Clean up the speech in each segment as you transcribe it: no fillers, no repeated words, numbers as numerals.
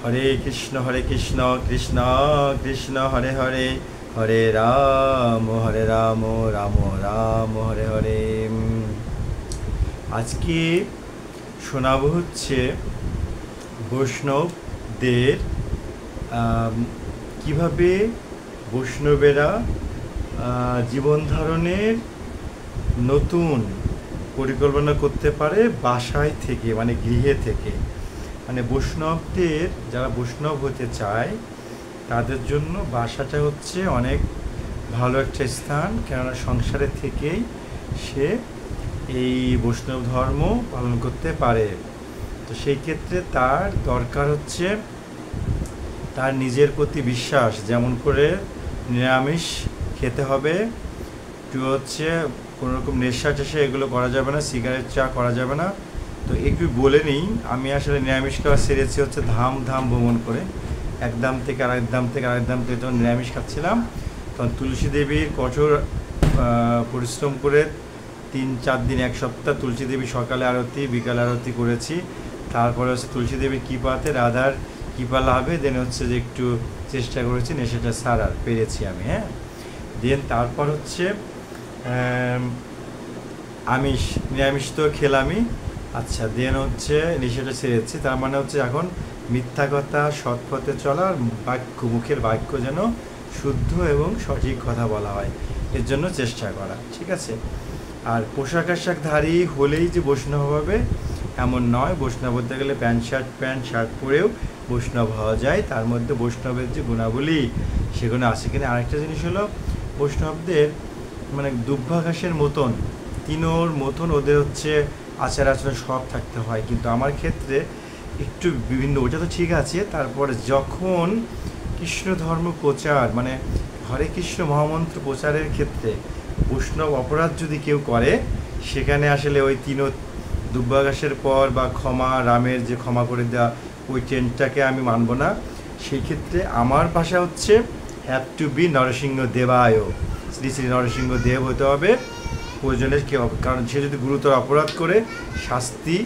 হরে কৃষ্ণ কৃষ্ণ কৃষ্ণ হরে হরে, হরে রাম রাম রাম হরে হরে। আজকে শোনাবো হচ্ছে বৈষ্ণবদের কিভাবে বৈষ্ণবেরা জীবন ধারণের নতুন পরিকল্পনা করতে পারে বাসায় থেকে, মানে গৃহে থেকে। মানে বৈষ্ণবদের যারা বৈষ্ণব হতে চায় তাদের জন্য বাসাটা হচ্ছে অনেক ভালো একটা স্থান, কেননা সংসারে থেকেই সে এই বৈষ্ণব ধর্ম পালন করতে পারে। তো সেই ক্ষেত্রে তার দরকার হচ্ছে তার নিজের প্রতি বিশ্বাস, যেমন করে নিরামিষ খেতে হবে, একটু হচ্ছে কোনো রকম নেশা টেশা এগুলো করা যাবে না, সিগারেট চা করা যাবে না। তো একটু বলে নিই, আমি আসলে নিরামিষ খাওয়া সেরেছি হচ্ছে ধাম ভ্রমণ করে, এক ধাম থেকে আরেক ধাম থেকে আরেক ধাম থেকে যখন নিরামিষ খাচ্ছিলাম তখন তুলসী দেবীর কঠোর পরিশ্রম করে 3-4 দিন, এক সপ্তাহ তুলসী দেবী সকালে আরতি বিকাল আরতি করেছি। তারপরে হচ্ছে তুলসী দেবীর কৃপাতে, রাধার কৃপা লাভে দেন হচ্ছে যে একটু চেষ্টা করেছি নেশাটা সারার, পেরেছি আমি। হ্যাঁ, দেন তারপর হচ্ছে নিরামিষ তো খেলামই। আচ্ছা, দেন হচ্ছে নেশাটা ছেড়েছি, তার মানে হচ্ছে এখন মিথ্যা কথা, সৎ পথে চলার বাক্য, মুখের বাক্য যেন শুদ্ধ এবং সঠিক কথা বলা হয়, এর জন্য চেষ্টা করা, ঠিক আছে। আর পোশাক আশাকধারী হলেই যে বৈষ্ণব হবে এমন নয়, বৈষ্ণব হতে গেলে প্যান্ট শার্ট পরেও বৈষ্ণব হওয়া যায়। তার মধ্যে বৈষ্ণবের যে গুণাবলী সেগুলো আছে কিনা। আরেকটা জিনিস হলো, বৈষ্ণবদের মানে দুর্ভাঘাসের মতন, তিনোর মতন ওদের হচ্ছে আচার আচরণ সব থাকতে হয়, কিন্তু আমার ক্ষেত্রে একটু বিভিন্ন, ওটা তো ঠিক আছে। তারপরে যখন কৃষ্ণ ধর্ম প্রচার, মানে হরে কৃষ্ণ মহামন্ত্র প্রচারের ক্ষেত্রে বৈষ্ণব অপরাধ যদি কেউ করে, সেখানে আসলে ওই তিনো দুর্ভাঘাসের পর বা ক্ষমা, রামের যে ক্ষমা করে দেওয়া, ওই ট্রেন্ডটাকে আমি মানব না। সেই ক্ষেত্রে আমার ভাষা হচ্ছে হ্যাভ টু বি নরসিংহ দেবায়, শ্রী শ্রী নরসিংহ দেব হতে হবে প্রয়োজনের কেউ, কারণ সে যদি গুরুতর অপরাধ করে শাস্তি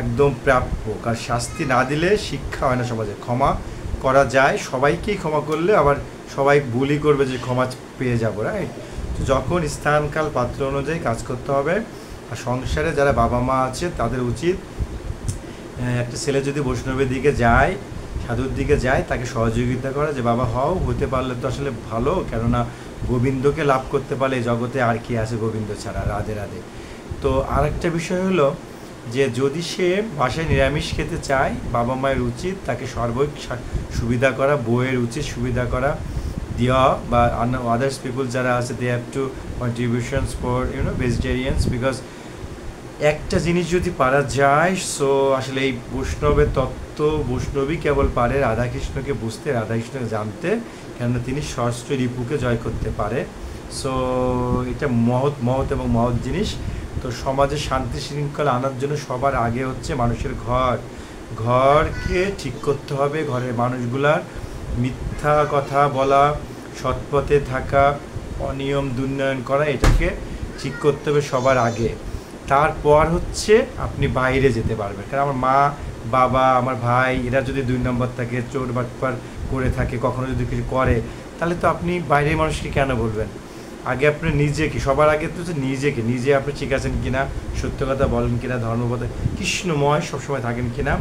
একদম প্রাপ্য, কারণ শাস্তি না দিলে শিক্ষা হয় না সমাজে। ক্ষমা করা যায়, সবাইকেই ক্ষমা করলে আবার সবাই ভুলই করবে যে ক্ষমা পেয়ে যাবো, রাইট। তো যখন স্থানকাল পাত্র অনুযায়ী কাজ করতে হবে। আর সংসারে যারা বাবা মা আছে তাদের উচিত, একটা ছেলে যদি বৈষ্ণবের দিকে যায়, সাধুর দিকে যায়, তাকে সহযোগিতা করা, যে বাবা হতে পারলে তো আসলে ভালো, কেননা গোবিন্দকে লাভ করতে পারলে জগতে আর কি আছে গোবিন্দ ছাড়া, রাধে রাধে। তো আরেকটা বিষয় হলো যে যদি সে বাসায় নিরামিষ খেতে চায়, বাবা মায়ের উচিত তাকে সর্বৈক সুবিধা করা, বউয়ের উচিত সুবিধা করা দেওয়া, বা আদার্স পিপুল যারা আছে they have to contributions for vegetarians, because একটা জিনিস যদি পারা যায়, সো আসলে এই বৈষ্ণবের তত্ত্ব বৈষ্ণবই কেবল পারে রাধাকৃষ্ণকে বুঝতে, রাধাকৃষ্ণকে জানতে, কেননা তিনি সহস্র রিপুকে জয় করতে পারে। সো এটা মহৎ এবং মহৎ জিনিস। তো সমাজে শান্তি শৃঙ্খলা আনার জন্য সবার আগে হচ্ছে মানুষের ঘরকে ঠিক করতে হবে। ঘরের মানুষগুলার মিথ্যা কথা বলা, সৎপথে থাকা, অনিয়ম দুর্নয়ন করা, এটাকে ঠিক করতে হবে সবার আগে। তারপর হচ্ছে আপনি বাইরে যেতে পারবেন। কারণ আমার মা বাবা, আমার ভাই, এরা যদি 2 নম্বর থাকে, চোর বাটপার করে থাকে, কখনো যদি কিছু করে, তাহলে তো আপনি বাইরের মানুষকে কেন বলবেন? আগে আপনি নিজেকে, সবার আগে তো নিজে আপনি ঠিক আছেন কিনা, সত্য কথা বলেন কিনা, ধর্মপথে কৃষ্ণময় সবসময় থাকেন কিনা।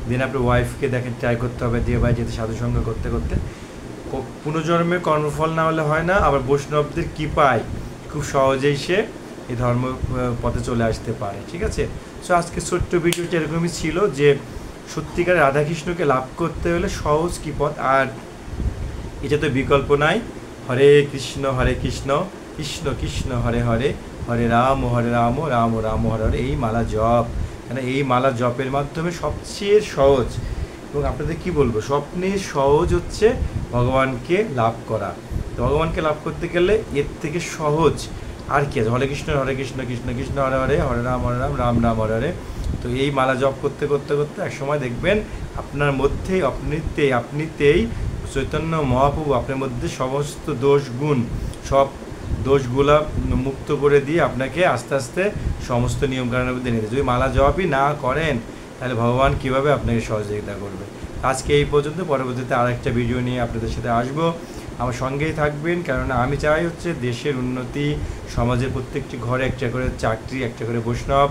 দেন আপনি ওয়াইফকে দেখেন, ট্রাই করতে হবে দিয়ে ভাই যেতে সাধুসঙ্গ করতে করতে। পুনর্জন্মে কর্মফল না হলে হয় না, আবার বৈষ্ণবদের কৃপায় খুব সহজেই সে এই ধর্ম পথে চলে আসতে পারে, ঠিক আছে। সো আজকে ছোট্ট ভিডিওটা এরকমই ছিল যে সত্যিকার রাধাকৃষ্ণকে লাভ করতে হলে সহজ কি পথ, আর এটা তো বিকল্প নাই। হরে কৃষ্ণ কৃষ্ণ কৃষ্ণ হরে হরে, হরে রাম রাম রাম হরে হরে, এই মালা জপ। কেন এই মালা জপের মাধ্যমে সবচেয়ে সহজ, এবং আপনাদের কি বলবো, স্বপ্নের সহজ হচ্ছে ভগবানকে লাভ করা। তো ভগবানকে লাভ করতে গেলে এর থেকে সহজ আর কি আছে? হরে কৃষ্ণ কৃষ্ণ কৃষ্ণ হরে হরে, হরে রাম রাম রাম হরে হরে। তো এই মালা জপ করতে করতে করতে এক সময় দেখবেন আপনার মধ্যেই আপনিতেই চৈতন্য মহাপ্রভু আপনার মধ্যে সমস্ত সব দোষগুলা মুক্ত করে দিয়ে আপনাকে আস্তে আস্তে সমস্ত নিয়মকানুনের মধ্যে নিতে। যদি মালা জপই না করেন তাহলে ভগবান কীভাবে আপনাকে সহযোগিতা করবে? আজকে এই পর্যন্ত, পরবর্তীতে আর একটা ভিডিও নিয়ে আপনাদের সাথে আসবো। আমার সঙ্গেই থাকবেন, কেননা আমি চাই হচ্ছে দেশের উন্নতি, সমাজের প্রত্যেকটি ঘরে একটা করে চাকরি, একটা করে বৈষ্ণব,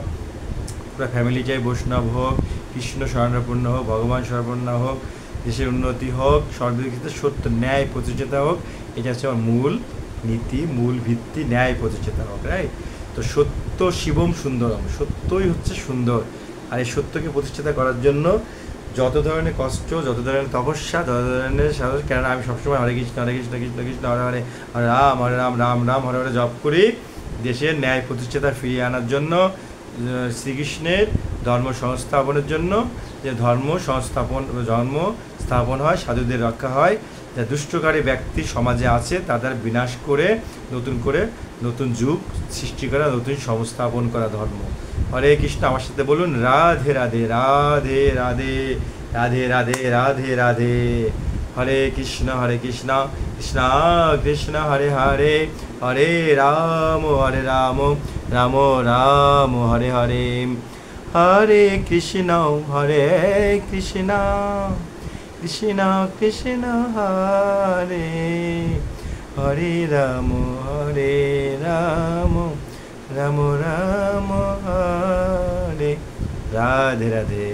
পুরো ফ্যামিলি চাই বৈষ্ণব হোক, কৃষ্ণ শরণাপন্ন হোক, ভগবান শরণাপন্ন হোক, দেশের উন্নতি হোক, সর্বদিকে সত্য ন্যায় প্রতিষ্ঠাতা হোক। এটা হচ্ছে আমার মূল নীতি, মূল ভিত্তি, ন্যায় প্রতিষ্ঠাতা হোক, রাইট? তো সত্য শিবম সুন্দরম, সত্যই হচ্ছে সুন্দর। আর এই সত্যকে প্রতিষ্ঠাতা করার জন্য যত ধরনের কষ্ট, যত ধরনের তপস্যা, যত ধরনের সাহস, কেননা আমি সবসময় হরে কৃষ্ণ হরে কৃষ্ণ কৃষ্ণ কৃষ্ণ হরে হরে, হরে রাম হরে রাম রাম রাম হরে হরে জপ করি, দেশের ন্যায় প্রতিষ্ঠাতা ফিরিয়ে আনার জন্য, শ্রীকৃষ্ণের ধর্ম সংস্থাপনের জন্য, যে ধর্ম স্থাপন হয়, সাধুদের রক্ষা হয়, যা দুষ্টকারী ব্যক্তি সমাজে আছে তাদের বিনাশ করে নতুন যুগ সৃষ্টি করা, নতুন সংস্থাপন করা ধর্ম। হরে কৃষ্ণ, আমার সাথে বলুন রাধে রাধে রাধে রাধে রাধে রাধে রাধে রাধে। হরে কৃষ্ণ কৃষ্ণ কৃষ্ণ হরে হরে, হরে রাম রাম রাম হরে হরে, হরে কৃষ্ণ কৃষ্ণ কৃষ্ণ হরে হরে, রাম রাম রাম হরে। রাধে রাধে।